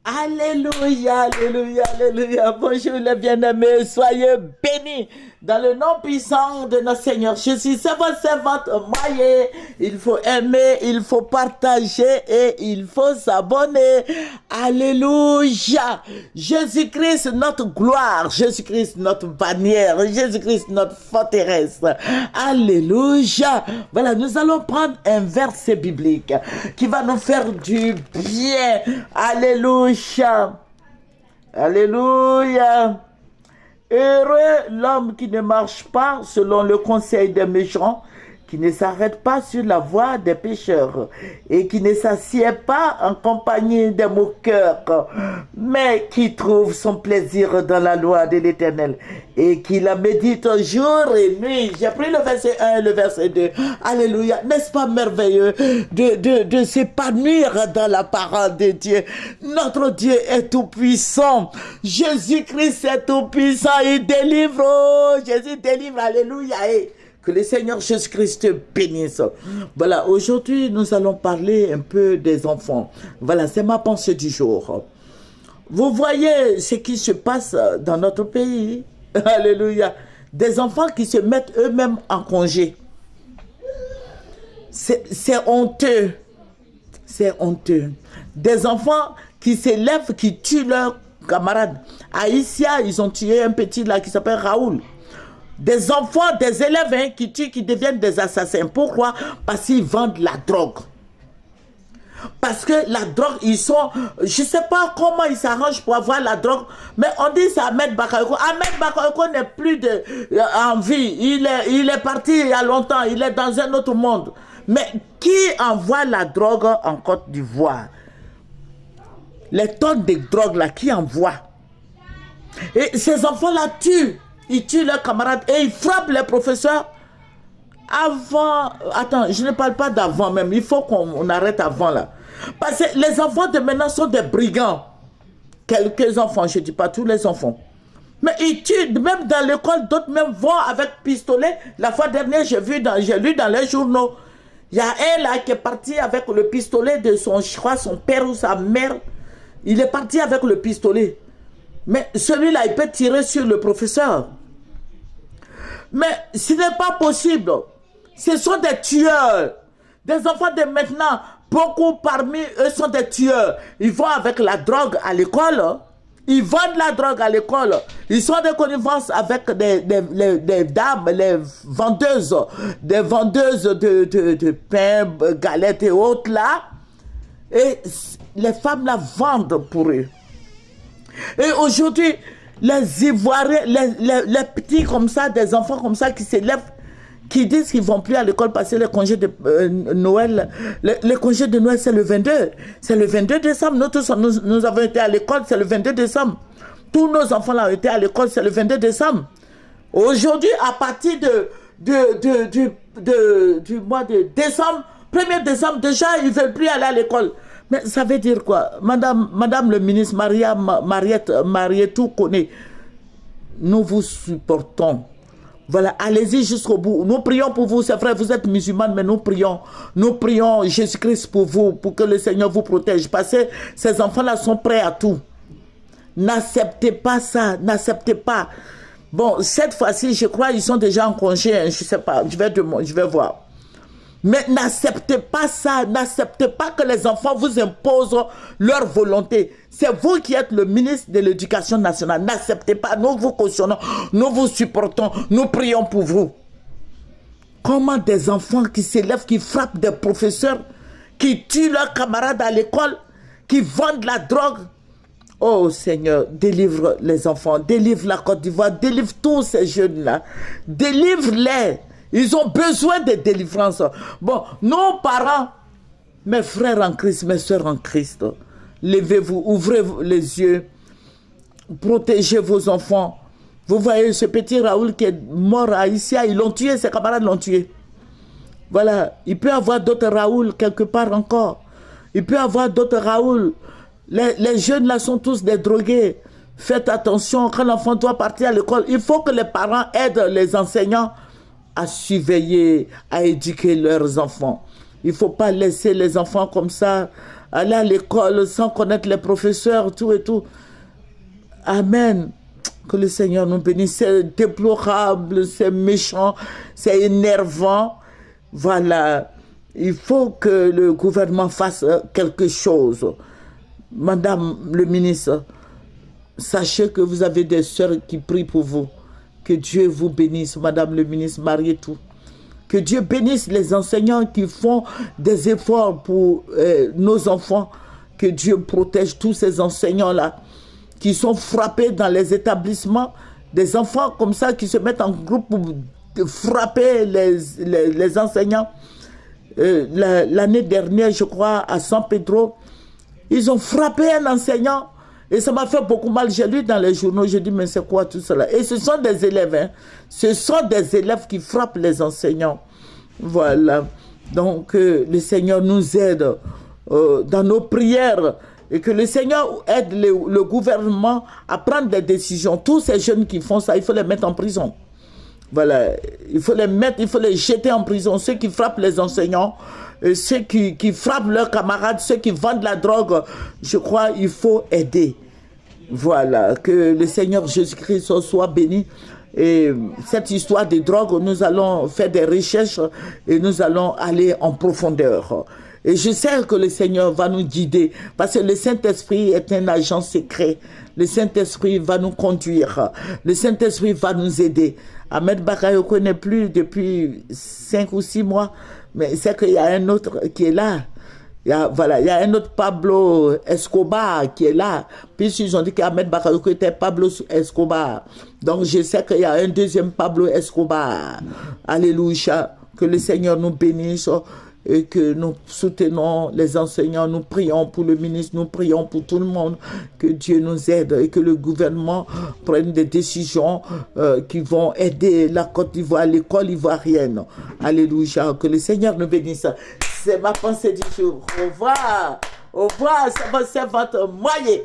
Alléluia, alléluia, alléluia. Bonjour les bien-aimés, soyez bénis dans le nom puissant de notre Seigneur Jésus. C'est votre servante Maïe. Il faut aimer, il faut partager et il faut s'abonner. Alléluia. Jésus-Christ notre gloire, Jésus-Christ notre bannière, Jésus-Christ notre forteresse. Alléluia. Voilà, nous allons prendre un verset biblique qui va nous faire du bien. Alléluia. Alléluia. Heureux l'homme qui ne marche pas selon le conseil des méchants, qui ne s'arrête pas sur la voie des pécheurs et qui ne s'assied pas en compagnie des moqueurs, mais qui trouve son plaisir dans la loi de l'Éternel et qui la médite jour et nuit. J'ai pris le verset 1 et le verset 2. Alléluia. N'est-ce pas merveilleux de s'épanouir dans la parole de Dieu? Notre Dieu est tout puissant. Jésus-Christ est tout puissant. Il délivre. Oh, Jésus délivre. Alléluia. Et que le Seigneur Jésus-Christ te bénisse. Voilà, aujourd'hui, nous allons parler un peu des enfants. Voilà, c'est ma pensée du jour. Vous voyez ce qui se passe dans notre pays. Alléluia. Des enfants qui se mettent eux-mêmes en congé. C'est honteux. C'est honteux. Des enfants qui s'élèvent, qui tuent leurs camarades. À Issia, ils ont tué un petit là qui s'appelle Raoul. Des enfants, des élèves hein, qui tuent, qui deviennent des assassins. Pourquoi? Parce qu'ils vendent la drogue. Parce que la drogue, ils sont... Je ne sais pas comment ils s'arrangent pour avoir la drogue, mais on dit c'est Ahmed Bakayoko. Ahmed Bakayoko n'est plus en vie. Il est parti il y a longtemps. Il est dans un autre monde. Mais qui envoie la drogue en Côte d'Ivoire? Les tonnes de drogue là, qui envoie? Et ces enfants-là tuent. Ils tuent leurs camarades et ils frappent les professeurs avant... Attends, je ne parle pas d'avant même. Il faut qu'on arrête avant là. Parce que les enfants de maintenant sont des brigands. Quelques enfants, je ne dis pas tous les enfants. Mais ils tuent, même dans l'école, d'autres même vont avec pistolet. La fois dernière, j'ai lu dans les journaux. Il y a un là qui est parti avec le pistolet de son, je crois, son père ou sa mère. Il est parti avec le pistolet. Mais celui-là, il peut tirer sur le professeur. Mais ce n'est pas possible. Ce sont des tueurs. Des enfants de maintenant, beaucoup parmi eux sont des tueurs. Ils vont avec la drogue à l'école. Ils vendent la drogue à l'école. Ils sont de connivence avec des dames, les vendeuses, des vendeuses de pain, galettes et autres là. Et les femmes la vendent pour eux. Et aujourd'hui, les Ivoiriens, les petits comme ça, des enfants comme ça qui s'élèvent, qui disent qu'ils ne vont plus à l'école passer les congés de Noël. Les congés de Noël, c'est le 22. C'est le 22 décembre. Nous tous, nous avons été à l'école, c'est le 22 décembre. Tous nos enfants là ont été à l'école, c'est le 22 décembre. Aujourd'hui, à partir du mois de décembre, 1er décembre, déjà, ils ne veulent plus aller à l'école. Mais ça veut dire quoi? Madame le ministre Marietou connaît. Nous vous supportons. Voilà, allez-y jusqu'au bout. Nous prions pour vous, c'est vrai, vous êtes musulmane, mais nous prions Jésus-Christ pour vous, pour que le Seigneur vous protège. Parce que ces enfants-là sont prêts à tout. N'acceptez pas ça, n'acceptez pas. Bon, cette fois-ci, je crois, ils sont déjà en congé, hein, je ne sais pas, je vais voir. Mais n'acceptez pas ça, n'acceptez pas que les enfants vous imposent leur volonté. C'est vous qui êtes le ministre de l'Éducation nationale. N'acceptez pas, nous vous cautionnons, nous vous supportons, nous prions pour vous. Comment des enfants qui s'élèvent, qui frappent des professeurs, qui tuent leurs camarades à l'école, qui vendent la drogue. Oh Seigneur, délivre les enfants, délivre la Côte d'Ivoire, délivre tous ces jeunes-là, délivre-les. Ils ont besoin de délivrance. Bon, nos parents, mes frères en Christ, mes soeurs en Christ, levez-vous, ouvrez les yeux, protégez vos enfants. Vous voyez ce petit Raoul qui est mort à Issia, ils l'ont tué, ses camarades l'ont tué. Voilà, il peut y avoir d'autres Raoul quelque part encore. Il peut y avoir d'autres Raoul. Les jeunes là sont tous des drogués. Faites attention, quand l'enfant doit partir à l'école, il faut que les parents aident les enseignants à surveiller, à éduquer leurs enfants. Il ne faut pas laisser les enfants comme ça aller à l'école sans connaître les professeurs, tout et tout. Amen. Que le Seigneur nous bénisse. C'est déplorable, c'est méchant, c'est énervant. Voilà. Il faut que le gouvernement fasse quelque chose. Madame le ministre, sachez que vous avez des sœurs qui prient pour vous. Que Dieu vous bénisse, Madame le ministre, mariez tout. Que Dieu bénisse les enseignants qui font des efforts pour nos enfants. Que Dieu protège tous ces enseignants-là qui sont frappés dans les établissements. Des enfants comme ça qui se mettent en groupe pour frapper les enseignants. L'année dernière, je crois, à San Pedro, ils ont frappé un enseignant. Et ça m'a fait beaucoup mal. J'ai lu dans les journaux, j'ai dit, mais c'est quoi tout cela? Et ce sont des élèves, hein. Ce sont des élèves qui frappent les enseignants. Voilà. Donc, le Seigneur nous aide dans nos prières. Et que le Seigneur aide le gouvernement à prendre des décisions. Tous ces jeunes qui font ça, il faut les mettre en prison. Voilà. Il faut les jeter en prison. Ceux qui frappent les enseignants, ceux qui frappent leurs camarades, ceux qui vendent la drogue, je crois il faut aider. Voilà, que le Seigneur Jésus-Christ soit béni. Et cette histoire de drogue, nous allons faire des recherches et nous allons aller en profondeur. Et je sais que le Seigneur va nous guider parce que le Saint-Esprit est un agent secret. Le Saint-Esprit va nous conduire. Le Saint-Esprit va nous aider. Ahmed Bakayoko n'est plus depuis 5 ou 6 mois, mais c'est qu'il y a un autre qui est là. Il y a un autre Pablo Escobar qui est là. Puis ils ont dit qu'Ahmed Bakayoko était Pablo Escobar. Donc je sais qu'il y a un deuxième Pablo Escobar. Alléluia. Que le Seigneur nous bénisse et que nous soutenons les enseignants. Nous prions pour le ministre, nous prions pour tout le monde. Que Dieu nous aide et que le gouvernement prenne des décisions qui vont aider la Côte d'Ivoire, l'école ivoirienne. Alléluia. Que le Seigneur nous bénisse. C'est ma pensée du jour. Au revoir. Au revoir, c'est votre servante moyen.